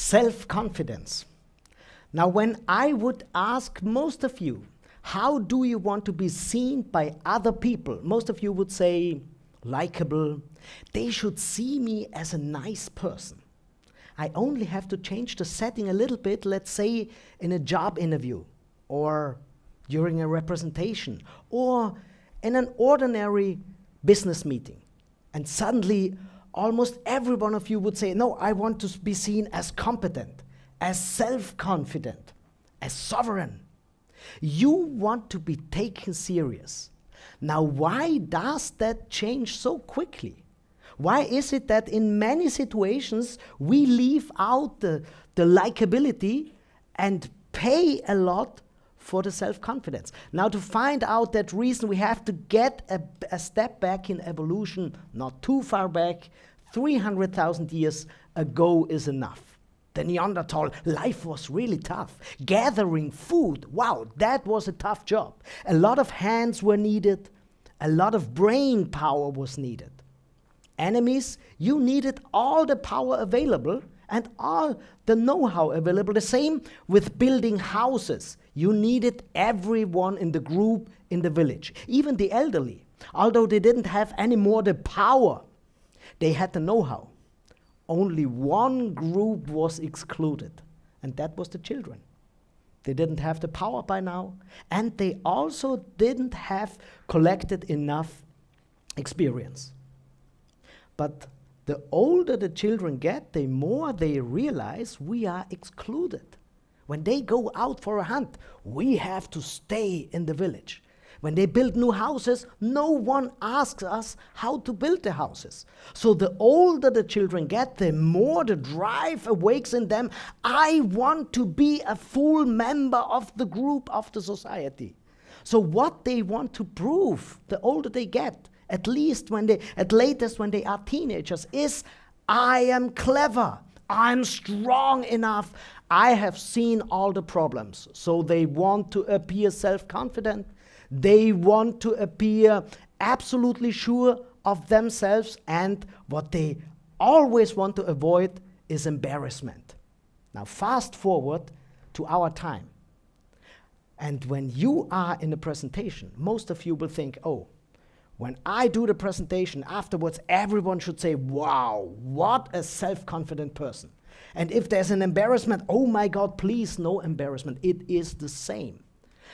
Self-confidence. Now, when I would ask most of you, how do you want to be seen by other people? Most of you would say, likable. They should see me as a nice person. I only have to change the setting a little bit, let's say in a job interview, or during a representation, or in an ordinary business meeting. And suddenly, almost every one of you would say, no, I want to be seen as competent, as self-confident, as sovereign. You want to be taken serious. Now, why does that change so quickly? Why is it that in many situations we leave out the likability and pay a lot for the self-confidence? Now, to find out that reason, we have to get a step back in evolution, not too far back. 300,000 years ago is enough. The Neanderthal life was really tough. Gathering food, wow, that was a tough job. A lot of hands were needed. A lot of brain power was needed. Enemies, you needed all the power available and all the know-how available. The same with building houses. You needed everyone in the group, in the village, even the elderly. Although they didn't have any more the power, they had the know-how. Only one group was excluded, and that was the children. They didn't have the power by now, and they also didn't have collected enough experience. But the older the children get, the more they realize we are excluded. When they go out for a hunt, we have to stay in the village. When they build new houses, no one asks us how to build the houses. So the older the children get, the more the drive awakes in them. I want to be a full member of the group, of the society. So what they want to prove, the older they get, at latest when they are teenagers, is I am clever, I'm strong enough, I have seen all the problems. So they want to appear self-confident. They want to appear absolutely sure of themselves, and what they always want to avoid is embarrassment. Now fast forward to our time. And when you are in a presentation, most of you will think, oh, when I do the presentation afterwards, everyone should say, wow, what a self-confident person. And if there's an embarrassment, oh my God, please, no embarrassment. It is the same.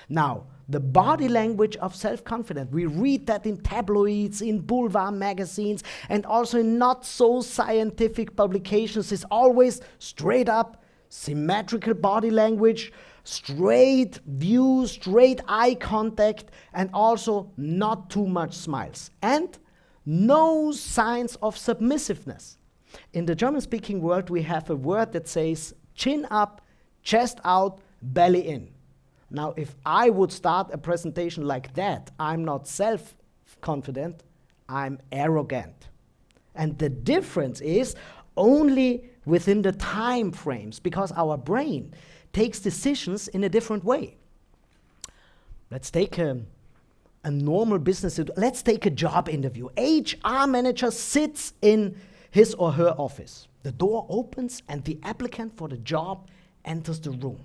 Now, the body language of self-confidence, we read that in tabloids, in boulevard magazines, and also in not so scientific publications, is always straight up, symmetrical body language, straight view, straight eye contact, and also not too much smiles. And no signs of submissiveness. In the German-speaking world, we have a word that says chin up, chest out, belly in. Now, if I would start a presentation like that, I'm not self-confident, I'm arrogant. And the difference is only within the time frames, because our brain takes decisions in a different way. Let's take a normal business, let's take a job interview. HR manager sits in his or her office. The door opens and the applicant for the job enters the room.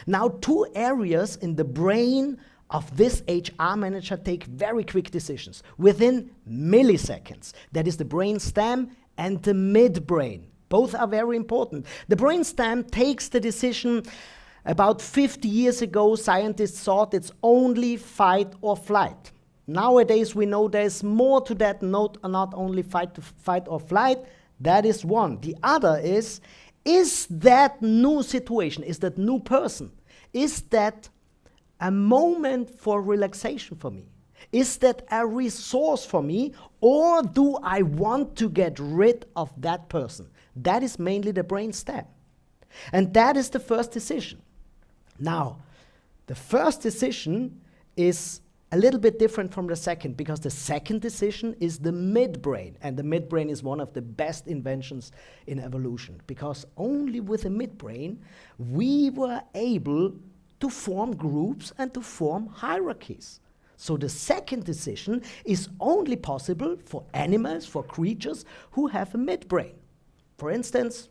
Now, two areas in the brain of this HR manager take very quick decisions within milliseconds. That is the brain stem and the midbrain. Both are very important. The brain stem takes the decision. About 50 years ago, scientists thought it's only fight or flight. Nowadays, we know there's more to that, not only fight or flight. That is one. The other is that new situation, is that new person, is that a moment for relaxation for me? Is that a resource for me, or do I want to get rid of that person? That is mainly the brain stem. And that is the first decision. Now, the first decision is a little bit different from the second, because the second decision is the midbrain. And the midbrain is one of the best inventions in evolution, because only with the midbrain we were able to form groups and to form hierarchies. So the second decision is only possible for animals, for creatures who have a midbrain. For instance,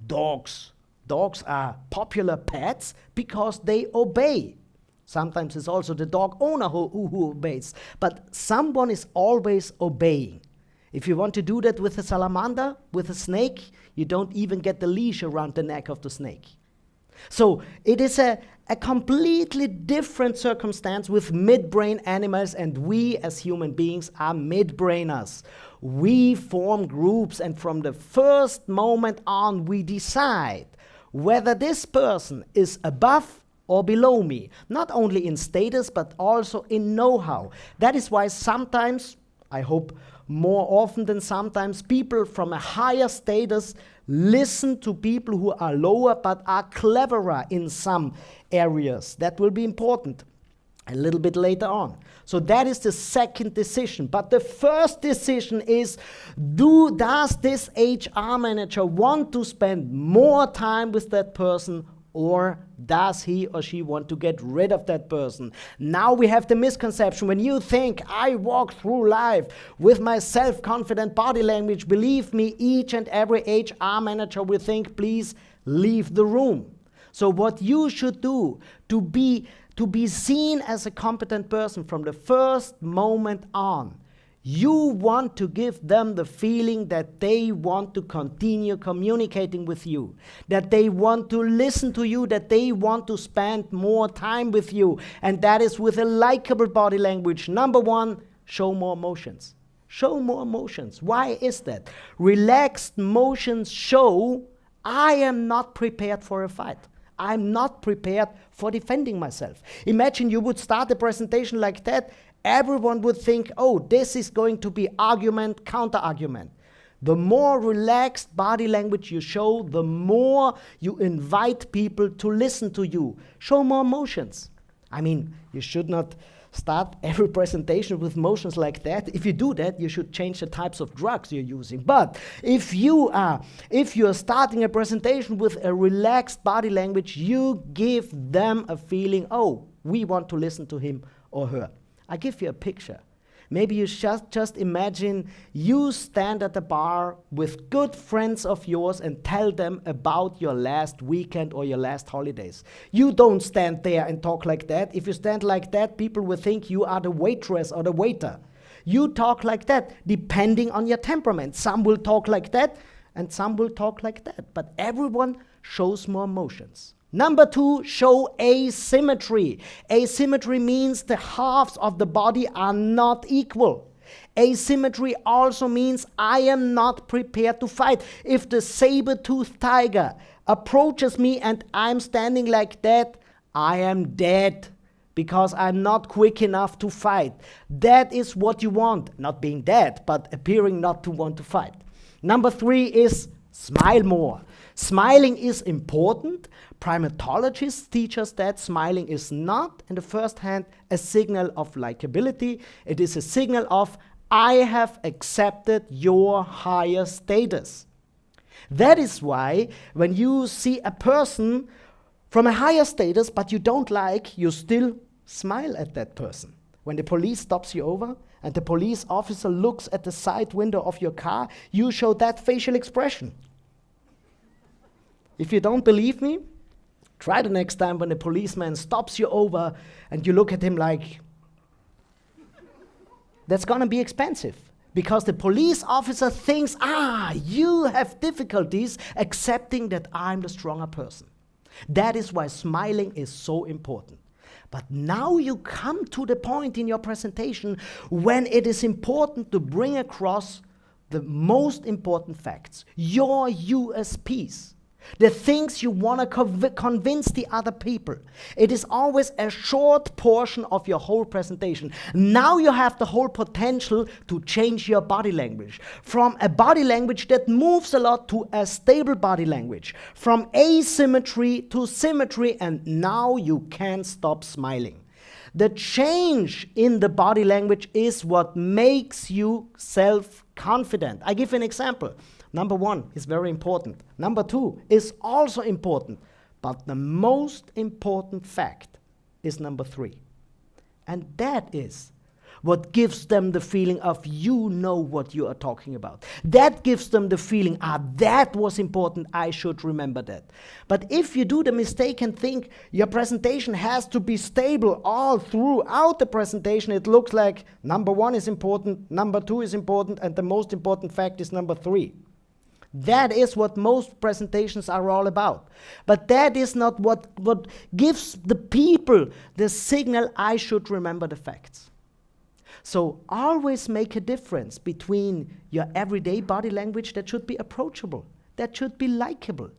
dogs, Dogs are popular pets because they obey. Sometimes it's also the dog owner who obeys, but someone is always obeying. If you want to do that with a salamander, with a snake, you don't even get the leash around the neck of the snake. So it is a completely different circumstance with midbrain animals, and we as human beings are midbrainers. We form groups, and from the first moment on we decide whether this person is above or below me, not only in status but also in know-how. That is why sometimes, I hope more often than sometimes, people from a higher status listen to people who are lower but are cleverer in some areas. That will be important a little bit later on. So that is the second decision. But the first decision is, does this HR manager want to spend more time with that person, or does he or she want to get rid of that person? Now we have the misconception. When you think, I walk through life with my self-confident body language, believe me, each and every HR manager will think, please leave the room. So what you should do to be seen as a competent person from the first moment on, you want to give them the feeling that they want to continue communicating with you, that they want to listen to you, that they want to spend more time with you. And that is with a likable body language. Number one, show more emotions. Show more emotions. Why is that? Relaxed motions show I am not prepared for a fight. I'm not prepared for defending myself. Imagine you would start a presentation like that. Everyone would think, oh, this is going to be argument, counter-argument. The more relaxed body language you show, the more you invite people to listen to you. Show more emotions. I mean, you should not start every presentation with motions like that. If you do that, you should change the types of drugs you're using. But if you are starting a presentation with a relaxed body language, you give them a feeling, oh, we want to listen to him or her. I give you a picture. Maybe you just imagine you stand at a bar with good friends of yours and tell them about your last weekend or your last holidays. You don't stand there and talk like that. If you stand like that, people will think you are the waitress or the waiter. You talk like that, depending on your temperament. Some will talk like that, and some will talk like that. But everyone shows more emotions. Number two, show asymmetry. Asymmetry means the halves of the body are not equal. Asymmetry also means I am not prepared to fight. If the saber-toothed tiger approaches me and I'm standing like that, I am dead because I'm not quick enough to fight. That is what you want. Not being dead, but appearing not to want to fight. Number three is smile more. Smiling is important. Primatologists teach us that smiling is not, in the first hand, a signal of likability. It is a signal of, I have accepted your higher status. That is why when you see a person from a higher status but you don't like, you still smile at that person. When the police stops you over and the police officer looks at the side window of your car, you show that facial expression. If you don't believe me, try the next time when a policeman stops you over and you look at him like, that's gonna be expensive. Because the police officer thinks, you have difficulties accepting that I'm the stronger person. That is why smiling is so important. But now you come to the point in your presentation when it is important to bring across the most important facts, your USPs. The things you want to convince the other people. It is always a short portion of your whole presentation. Now you have the whole potential to change your body language. From a body language that moves a lot to a stable body language. From asymmetry to symmetry, and now you can't stop smiling. The change in the body language is what makes you self-confident. I give you an example. Number one is very important. Number two is also important. But the most important fact is number three. And that is, what gives them the feeling of you know what you are talking about. That gives them the feeling, that was important, I should remember that. But if you do the mistake and think your presentation has to be stable all throughout the presentation, it looks like number 1 is important, number 2 is important, and the most important fact is number 3. That is what most presentations are all about. But that is not what gives the people the signal, I should remember the facts. So always make a difference between your everyday body language that should be approachable, that should be likable,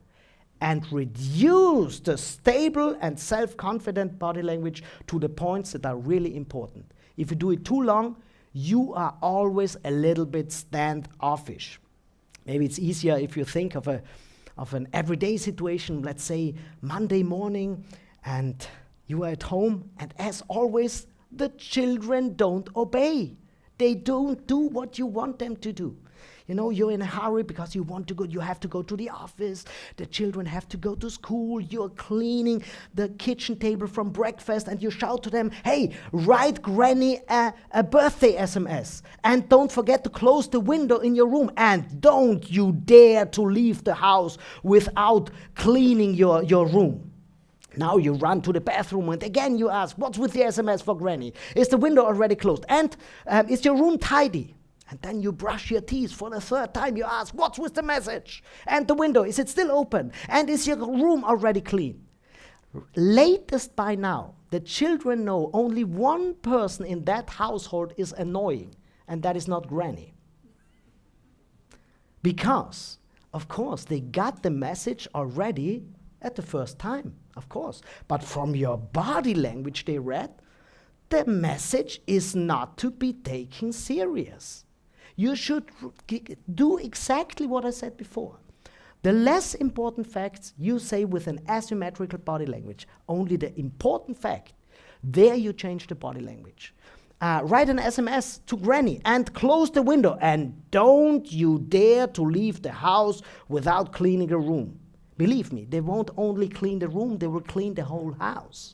and reduce the stable and self-confident body language to the points that are really important. If you do it too long, you are always a little bit standoffish. Maybe it's easier if you think of an everyday situation, let's say Monday morning, and you are at home, and as always, the children don't obey. They don't do what you want them to do. You know, you're in a hurry because you have to go to the office, the children have to go to school, you're cleaning the kitchen table from breakfast, and you shout to them, hey, write Granny a birthday SMS, and don't forget to close the window in your room, and don't you dare to leave the house without cleaning your room. Now you run to the bathroom, and again you ask, what's with the SMS for Granny? Is the window already closed? And is your room tidy? And then you brush your teeth for the 3rd time. You ask, what's with the message? And the window, is it still open? And is your room already clean? Latest by now, the children know only one person in that household is annoying, and that is not Granny. Because, of course, they got the message already at the first time, of course. But from your body language they read, the message is not to be taken serious. You should do exactly what I said before. The less important facts you say with an asymmetrical body language. Only the important fact, there you change the body language. Write an SMS to Granny and close the window, and don't you dare to leave the house without cleaning a room. Believe me, they won't only clean the room, they will clean the whole house.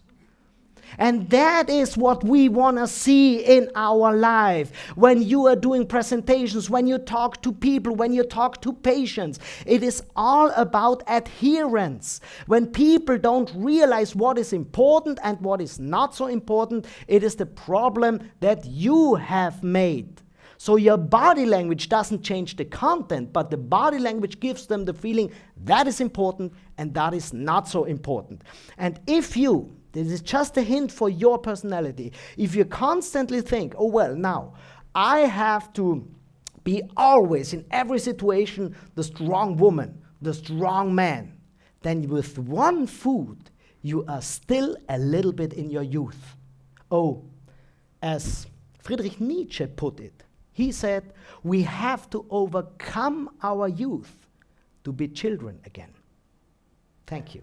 And that is what we want to see in our life. When you are doing presentations, when you talk to people, when you talk to patients, it is all about adherence. When people don't realize what is important and what is not so important, it is the problem that you have made. So your body language doesn't change the content, but the body language gives them the feeling that is important and that is not so important. And if you, this is just a hint for your personality, if you constantly think, oh well, now I have to be always in every situation the strong woman, the strong man, then with one food you are still a little bit in your youth. Oh, as Friedrich Nietzsche put it, he said, we have to overcome our youth to be children again. Thank you.